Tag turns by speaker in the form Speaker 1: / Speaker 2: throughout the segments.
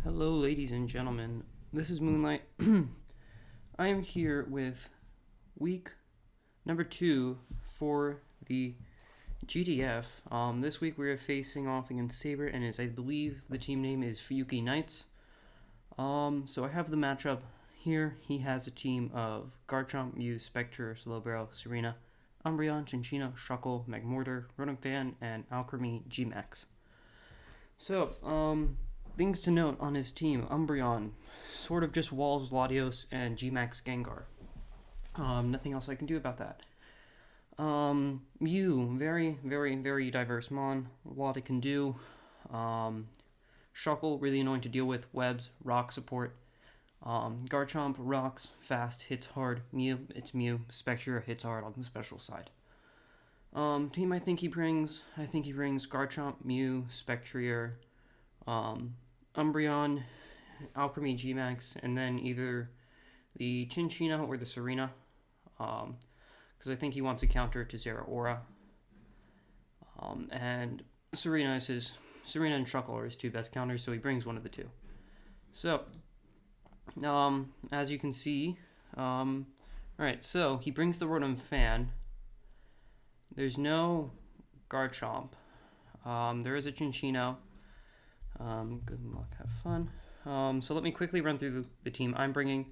Speaker 1: Hello, ladies and gentlemen. This is Moonlight. I am here with week number 2 for the GDF. This week we are facing off against Saber, and I believe the team name is Fuyuki Knights. So I have the matchup here. He has a team of Garchomp, Mew, Spectre, Slowbro, Serena, Umbreon, Chinchino, Shuckle, Magmortar, Rotom Fan, and Alchemy G-Max. So, things to note on his team: Umbreon sort of just walls Latios and G-Max Gengar. Nothing else I can do about that. Mew, very, very, very diverse mon. A lot it can do. Shuckle, really annoying to deal with. Webs, rock support. Garchomp, rocks, fast, hits hard. Mew, it's Mew. Spectre hits hard on the special side. Team I think he brings Garchomp, Mew, Spectrier, Umbreon, Alchemy G-Max, and then either the Chinchino or the Serena, because I think he wants a counter to Zeraora. And Serena and Shuckle are his two best counters, so he brings one of the two. So, as you can see, alright, so he brings the Rotom Fan. There's no Garchomp. There is a Chinchino. Good luck, have fun. So let me quickly run through the team I'm bringing.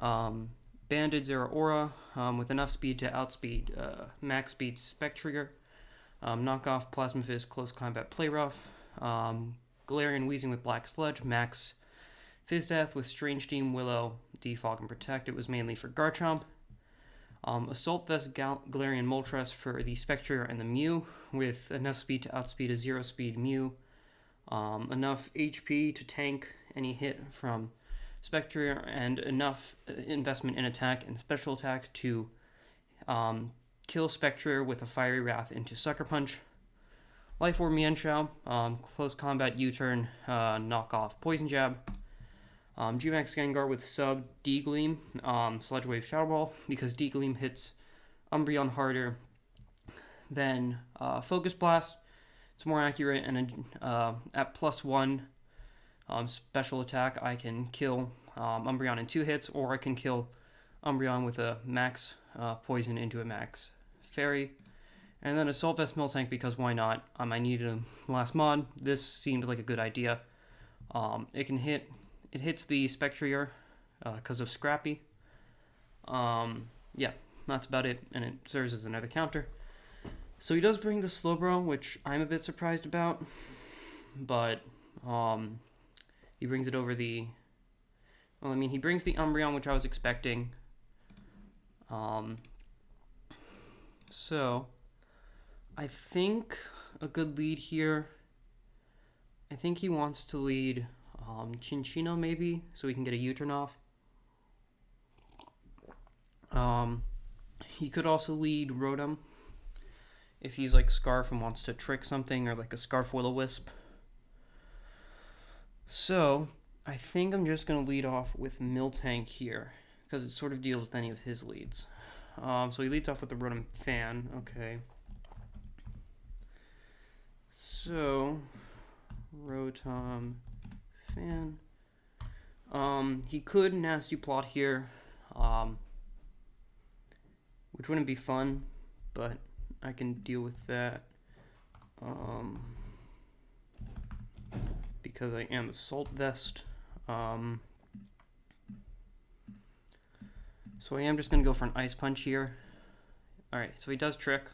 Speaker 1: Banded Zeraora with enough speed to outspeed max speed Spectrier. Knockoff Plasma Fist, Close Combat Play Rough. Galarian Weezing with Black Sludge. Max Fizz Death with Strange Steam, Willow, Defog, and Protect. It was mainly for Garchomp. Assault Vest Galarian Moltres for the Spectrier and the Mew with enough speed to outspeed a 0-speed Mew. Enough HP to tank any hit from Spectrier, and enough investment in attack and special attack to kill Spectrier with a Fiery Wrath into Sucker Punch. Life Orb Mienshao, Close Combat U-Turn, Knockoff Poison Jab. G-Max Gengar with Sub D-Gleam, Sludge Wave Shadow Ball, because D-Gleam hits Umbreon harder than Focus Blast. It's more accurate, and at +1 special attack, I can kill Umbreon in 2 hits, or I can kill Umbreon with a max poison into a max fairy. And then Assault Vest Miltank, because why not? I needed a last mod. This seemed like a good idea. It hits the Spectrier because of Scrappy. Yeah, that's about it, and it serves as another counter. So he does bring the Slowbro, which I'm a bit surprised about, but he brings it over he brings the Umbreon, which I was expecting. So I think a good lead here, I think he wants to lead Chinchino maybe, so we can get a U-turn off. He could also lead Rotom if he's like Scarf and wants to trick something, or like a Scarf Will-O-Wisp. So I think I'm just going to lead off with Miltank here, because it sort of deals with any of his leads. So he leads off with the Rotom Fan. Okay. So Rotom Fan. He could Nasty Plot here, which wouldn't be fun, but I can deal with that because I am Assault Vest. So I am just going to go for an Ice Punch here. Alright, so he does Trick.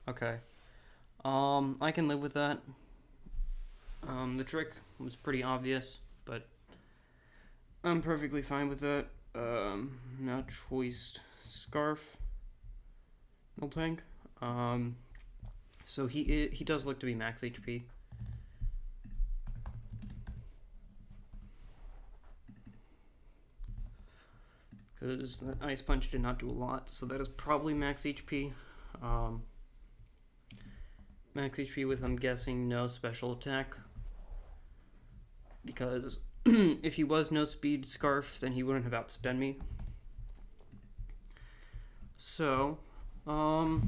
Speaker 1: Okay. I can live with that. The trick was pretty obvious, but I'm perfectly fine with that. Now choice Scarf Miltank. So he does look to be max HP. Because the Ice Punch did not do a lot, so that is probably max HP. Max HP with, I'm guessing, no special attack. Because if he was no speed Scarf, then he wouldn't have outspent me. So, I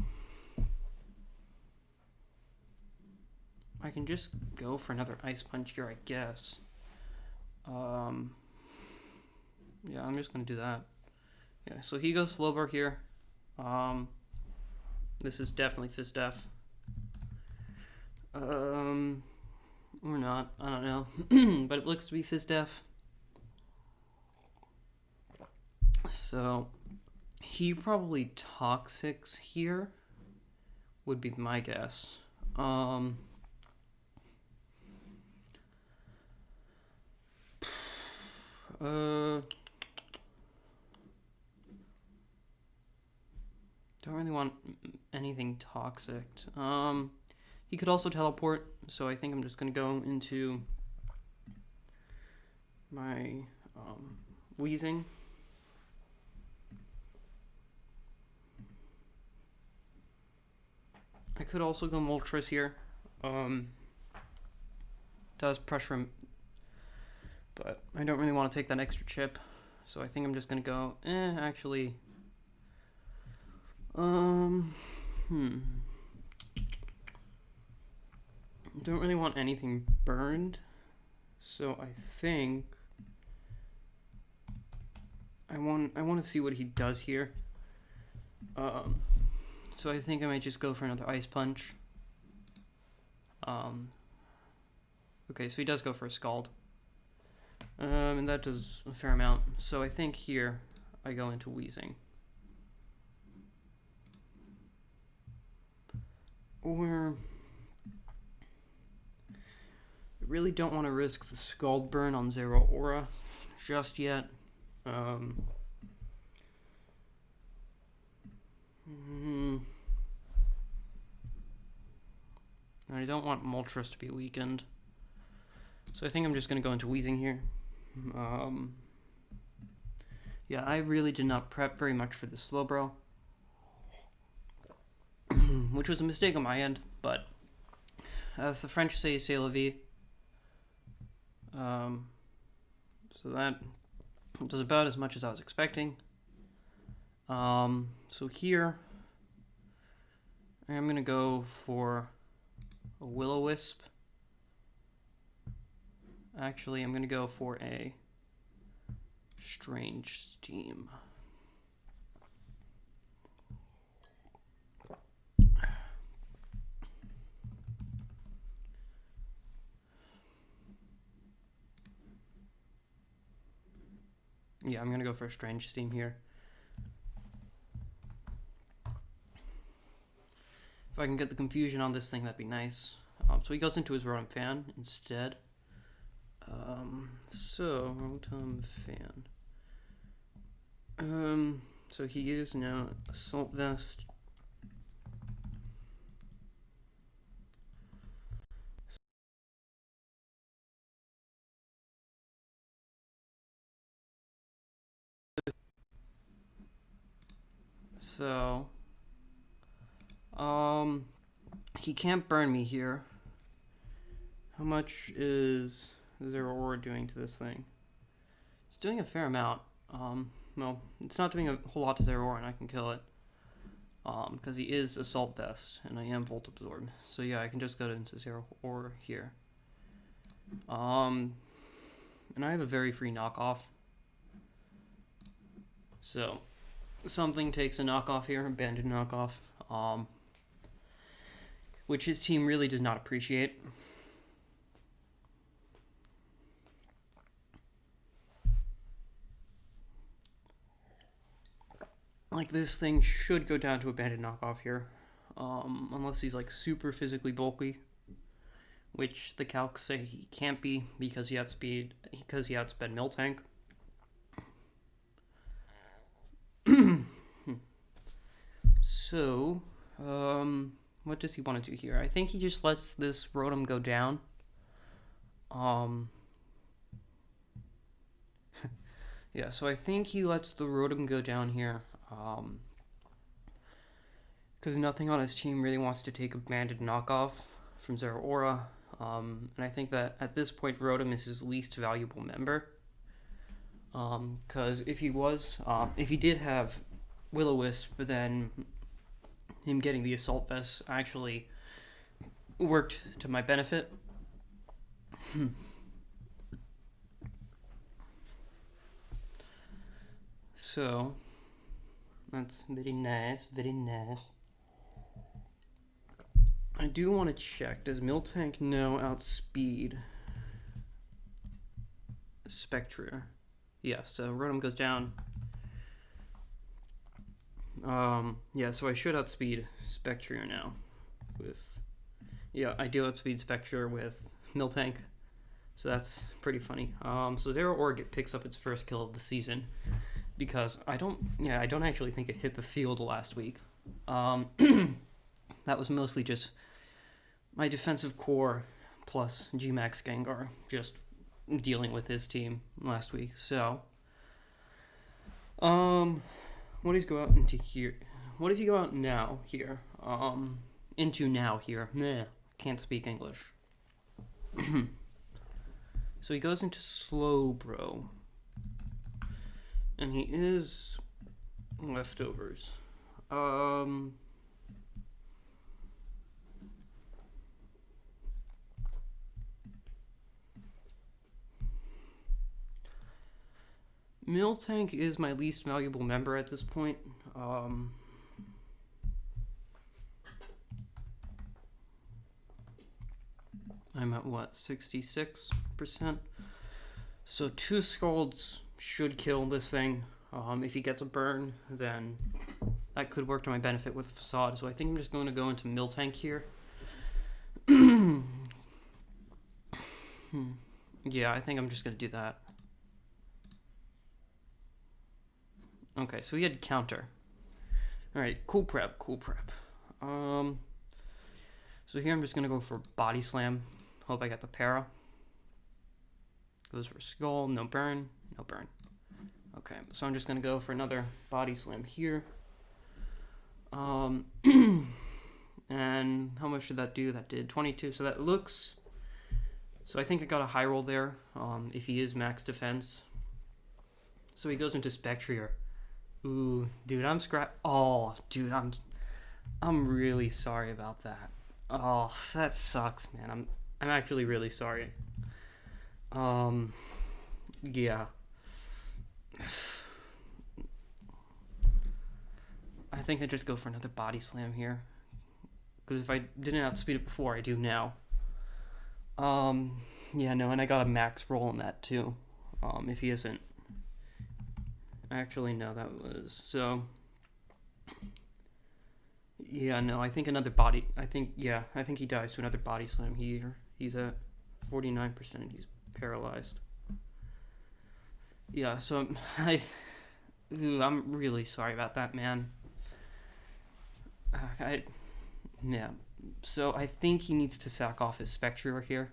Speaker 1: can just go for another Ice Punch here, I guess. Yeah, I'm just gonna do that. Yeah, so he goes Slowbro here. This is definitely Fizz Def. Or not, I don't know. But it looks to be Fizz Def. So he probably Toxics here would be my guess. Don't really want anything toxic. He could also teleport, so I think I'm just gonna go into my wheezing. I could also go Moltres here. Does pressure him, but I don't really want to take that extra chip, so I think I'm just gonna go. Actually. Don't really want anything burned, so I think I want to see what he does here. So I think I might just go for another Ice Punch. Okay, so he does go for a Scald. And that does a fair amount. So I think here I go into Wheezing. Or I really don't want to risk the Scald Burn on Zero Aura just yet. I don't want Moltres to be weakened. So I think I'm just going to go into Wheezing here. Yeah, I really did not prep very much for the Slowbro. Which was a mistake on my end, but as the French say, c'est la vie. So that does about as much as I was expecting. So here, I'm going to go for a Will-O-Wisp. Actually, I'm going to go for a Strange Steam. Yeah, I'm going to go for a Strange Steam here. If I can get the confusion on this thing, that'd be nice. So he goes into his Rotom Fan instead. So Rotom Fan. So he is now Assault Vest. So, he can't burn me here. How much is Zero Aura doing to this thing? It's doing a fair amount. Well, it's not doing a whole lot to Zero Aura, and I can kill it. Because he is Assault Vest, and I am Volt Absorb. So yeah, I can just go into Zero Aura here. And I have a very free knockoff. So, something takes a knockoff here, a banded knockoff, which his team really does not appreciate. Like, this thing should go down to a banded knockoff here, unless he's like super physically bulky, which the calcs say he can't be because he outsped Miltank. So, what does he want to do here? I think he just lets this Rotom go down. Yeah, so I think he lets the Rotom go down here. Because nothing on his team really wants to take a banded knockoff from Zero Aura. And I think that at this point, Rotom is his least valuable member. Because if he did have Will-O-Wisp, then him getting the Assault Vest actually worked to my benefit. so that's very nice, very nice. I do want to check, does Miltank now outspeed Spectre? Yeah, so Rotom goes down. Yeah, so I should outspeed Spectre now. I do outspeed Spectre with Miltank. So that's pretty funny. So Zero-Org picks up its first kill of the season because I don't actually think it hit the field last week. That was mostly just my defensive core plus G-Max Gengar just dealing with his team last week. So, what does he go out into here? What does he go out now here? Into now here. Nah, can't speak English. So he goes into Slowbro. And he is leftovers. Miltank is my least valuable member at this point. I'm at what, 66%? So 2 Scalds should kill this thing. If he gets a burn, then that could work to my benefit with Facade. So I think I'm just going to go into Miltank here. Yeah, I think I'm just going to do that. Okay, so he had counter. Alright, cool prep. So here I'm just going to go for Body Slam. Hope I got the para. Goes for Skull, no burn. Okay, so I'm just going to go for another Body Slam here. And how much did that do? That did 22, so that looks... So I think I got a high roll there, if he is max defense. So he goes into Spectrier. Ooh, dude, I'm really sorry about that. Oh, that sucks, man. I'm actually really sorry. Yeah. I think I just go for another Body Slam here. Because if I didn't outspeed it before, I do now. Yeah, no, and I got a max roll in that too. If he isn't. Actually, no, that was... So... Yeah, no, I think another body... I think he dies to another Body Slam here. He's at 49% and he's paralyzed. Yeah, so I'm really sorry about that, man. Yeah. So I think he needs to sack off his Spectre here.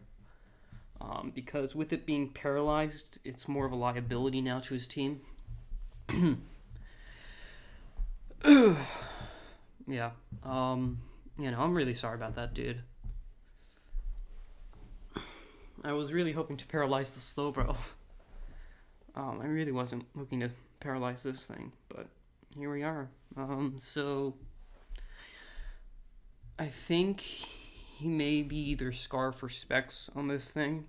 Speaker 1: Because with it being paralyzed, it's more of a liability now to his team. Yeah. I'm really sorry about that, dude. I was really hoping to paralyze the Slowbro. I really wasn't looking to paralyze this thing, but here we are. So I think he may be either Scarf or Specs on this thing.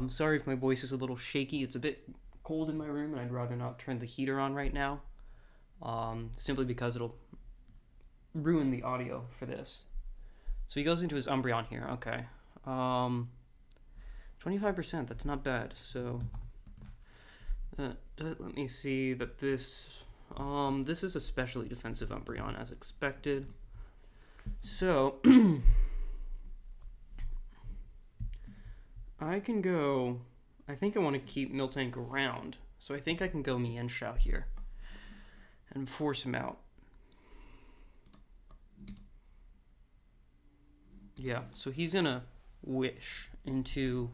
Speaker 1: Sorry if my voice is a little shaky. It's a bit cold in my room, and I'd rather not turn the heater on right now. Simply because it'll ruin the audio for this. So he goes into his Umbreon here. Okay. 25%. That's not bad. So let me see that this is especially defensive Umbreon as expected. So I can go. I think I want to keep Miltank around. So I think I can go Mienshao here and force him out. Yeah, so he's gonna wish into...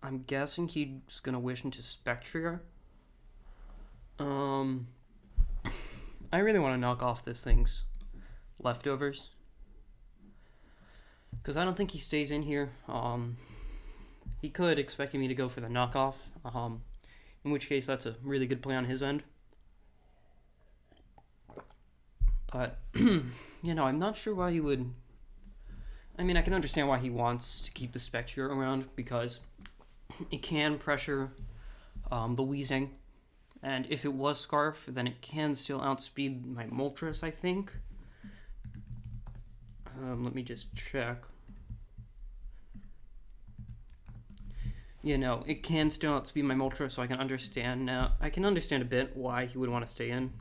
Speaker 1: I'm guessing he's gonna wish into Spectrier. I really want to knock off this thing's leftovers. Because I don't think he stays in here. He could expecting me to go for the knockoff. In which case that's a really good play on his end. But, I'm not sure why he would... I mean, I can understand why he wants to keep the Spectre around, because it can pressure the Wheezing. And if it was Scarf, then it can still outspeed my Moltres, I think. Let me just check. You know, it can still outspeed my Moltres, so I can understand now. I can understand a bit why he would want to stay in.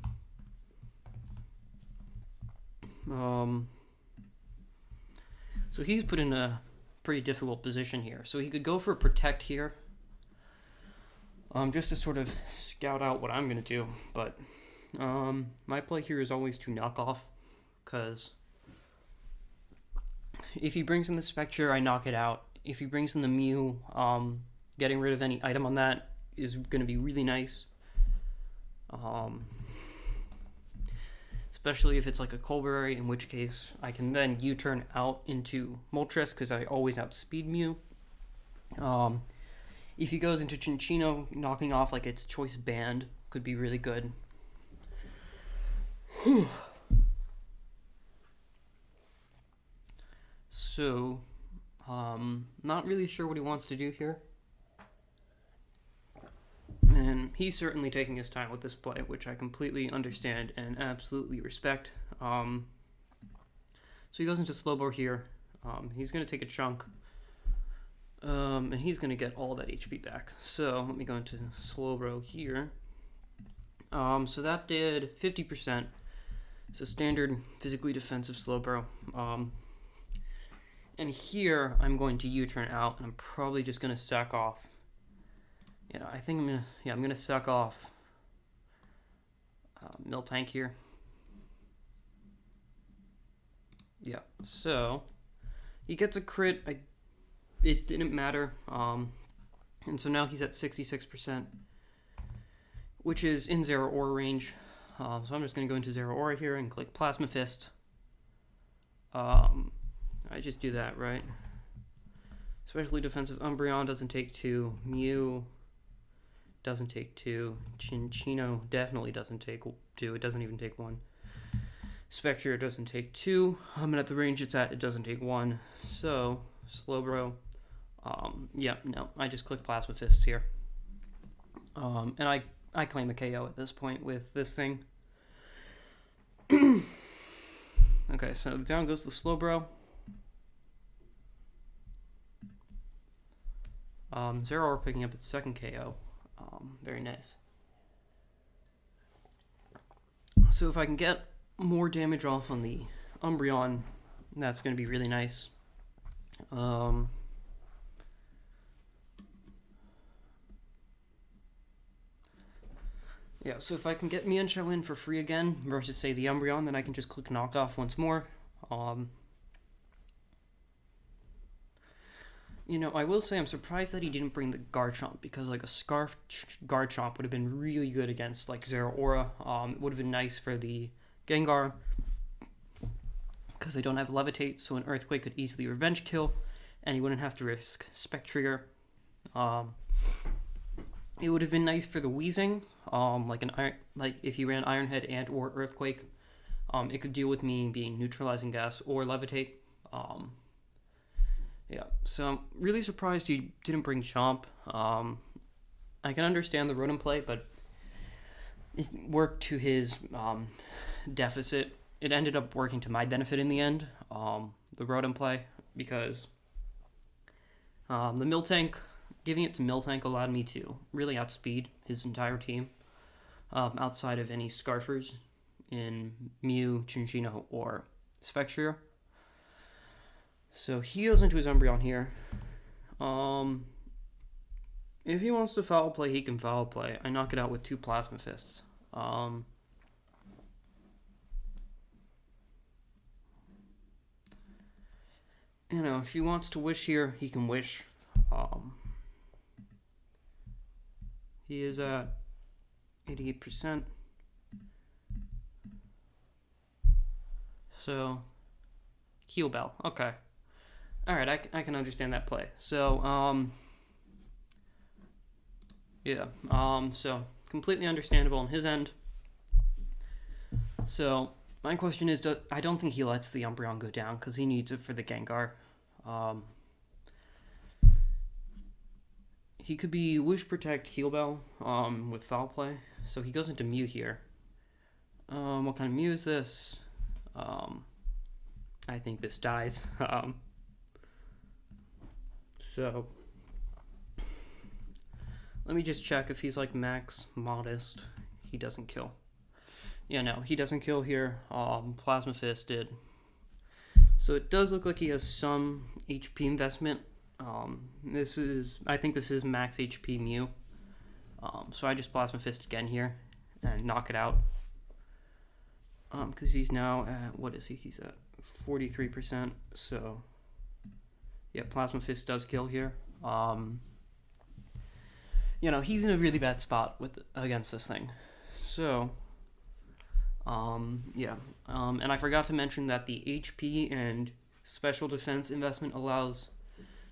Speaker 1: So he's put in a pretty difficult position here. So he could go for Protect here. Just to sort of scout out what I'm going to do. But my play here is always to knock off, because if he brings in the Spectre, I knock it out. If he brings in the Mew, getting rid of any item on that is going to be really nice. Especially if it's like a Colberry, in which case I can then U-turn out into Moltres, because I always outspeed Mew. If he goes into Chinchino, knocking off like its choice band could be really good. So, not really sure what he wants to do here. And he's certainly taking his time with this play, which I completely understand and absolutely respect. So he goes into Slowbro here. He's going to take a chunk. And he's going to get all that HP back. So let me go into Slowbro here. So that did 50%. So standard physically defensive Slowbro. And here I'm going to U-turn out, and I'm probably just going to sack off. You know, I think I'm going to sack off Miltank here. Yeah, so he gets a crit. It didn't matter. And so now he's at 66%, which is in Zero Aura range. So I'm just going to go into Zero Aura here and click Plasma Fist. I just do that, right? Especially defensive Umbreon doesn't take 2. Mew doesn't take 2. Chinchino definitely doesn't take 2. It doesn't even take 1. Spectre doesn't take 2. And at the range it's at, it doesn't take 1. So, Slowbro. Yeah, no, I just click Plasma Fists here. And I claim a KO at this point with this thing. Okay, so down goes the Slowbro. Zero Aura picking up its second KO. Very nice. So if I can get more damage off on the Umbreon, that's going to be really nice. Yeah, so if I can get Mienshao in for free again versus, say, the Umbreon, then I can just click Knockoff once more. You know, I will say I'm surprised that he didn't bring the Garchomp, because like a Scarf Garchomp would have been really good against like Zero Aura. It would have been nice for the Gengar, because they don't have Levitate, so an Earthquake could easily revenge kill, and he wouldn't have to risk Spectrigger. It would have been nice for the Wheezing, like if he ran Iron Head and or Earthquake. It could deal with me being Neutralizing Gas or Levitate. Yeah, so I'm really surprised he didn't bring Chomp. I can understand the Rotom play, but it worked to his deficit. It ended up working to my benefit in the end, the Rotom play, because the Miltank, giving it to Miltank allowed me to really outspeed his entire team, outside of any Scarfers in Mew, Chinchino, or Spectrier. So he goes into his Umbreon here. If he wants to foul play, he can foul play. I knock it out with 2 Plasma Fists. You know, if he wants to wish here, he can wish. He is at 88%. So, Heal Bell. Okay. Alright, I can understand that play. So, yeah. So, completely understandable on his end. So, my question is, I don't think he lets the Umbreon go down, because he needs it for the Gengar. he could be Wish Protect Heal Bell with Foul Play. So he goes into Mew here. What kind of Mew is this? I think this dies. So let me just check if he's like max modest. He doesn't kill. Yeah, no, he doesn't kill here. Plasma Fist did. So it does look like he has some HP investment. I think this is max HP Mew. So I just Plasma Fist again here and knock it out. Because he's now at, what is he? He's at 43%. So yeah, Plasma Fist does kill here. He's in a really bad spot against this thing. So and I forgot to mention that the HP and special defense investment allows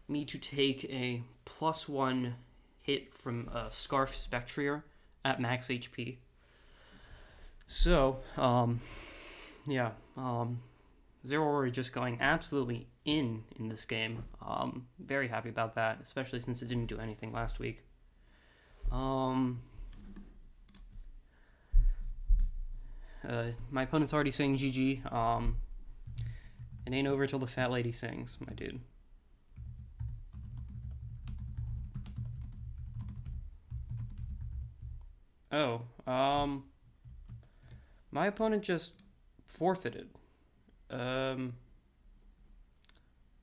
Speaker 1: me to take a +1 hit from a Scarf Spectrier at max HP. So, Zero Worry just going absolutely in this game. Very happy about that, especially since it didn't do anything last week. My opponent's already saying GG. It ain't over till the fat lady sings, my dude. Oh, my opponent just forfeited.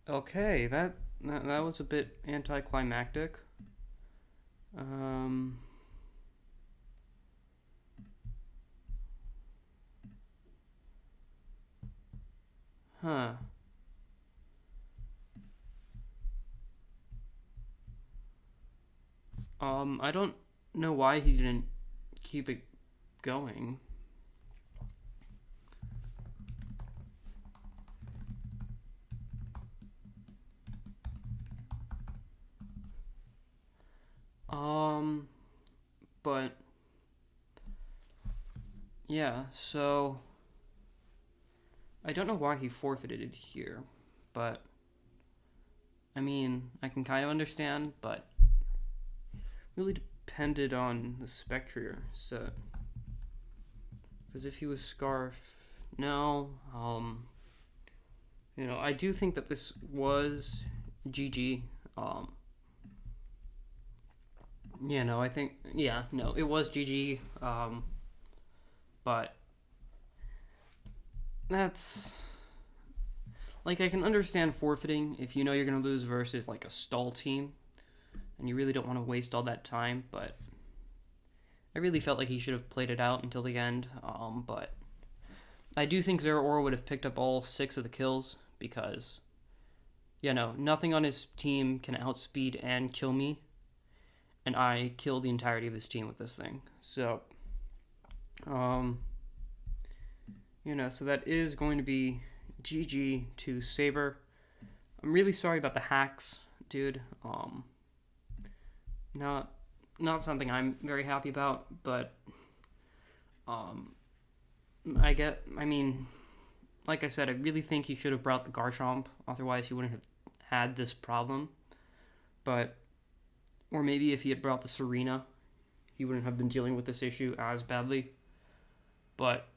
Speaker 1: Okay, that was a bit anticlimactic. Huh. I don't know why he didn't keep it going. But yeah, so I don't know why he forfeited it here, but I mean, I can kind of understand, but really depended on the Spectrier set. Because if he was Scarf, no, I do think that this was GG. It was GG. But that's like, I can understand forfeiting if you know you're gonna lose versus like a stall team, and you really don't want to waste all that time. But I really felt like he should have played it out until the end. But I do think Zero Aura would have picked up all 6 of the kills because, nothing on his team can outspeed and kill me, and I killed the entirety of his team with this thing. So, so that is going to be GG to Saber. I'm really sorry about the hacks, dude. Not something I'm very happy about, but like I said, I really think he should have brought the Garchomp, otherwise he wouldn't have had this problem. Or maybe if he had brought the Serena, he wouldn't have been dealing with this issue as badly. But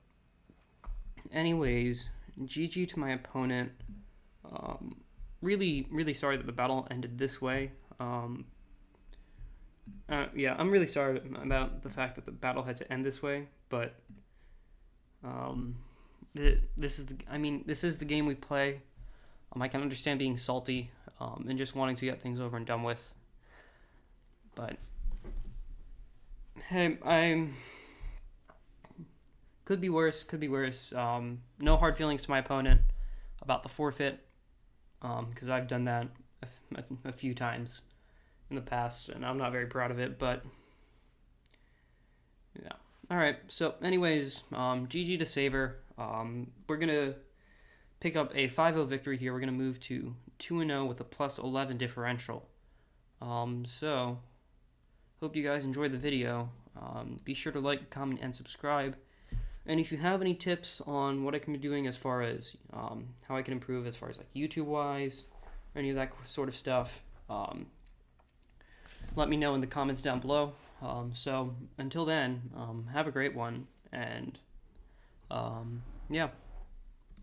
Speaker 1: anyways, GG to my opponent. Really, really sorry that the battle ended this way. I'm really sorry about the fact that the battle had to end this way, but this is the game we play. I can understand being salty and just wanting to get things over and done with. But hey, could be worse. No hard feelings to my opponent about the forfeit, because I've done that a few times in the past, and I'm not very proud of it. But yeah. All right. So, anyways, GG to Saber. We're gonna pick up a 5-0 victory here. We're gonna move to 2-0 with a +11 differential. So hope you guys enjoyed the video. Be sure to like, comment, and subscribe. And if you have any tips on what I can be doing as far as how I can improve as far as like YouTube wise or any of that sort of stuff, let me know in the comments down below. So until then, have a great one, and yeah.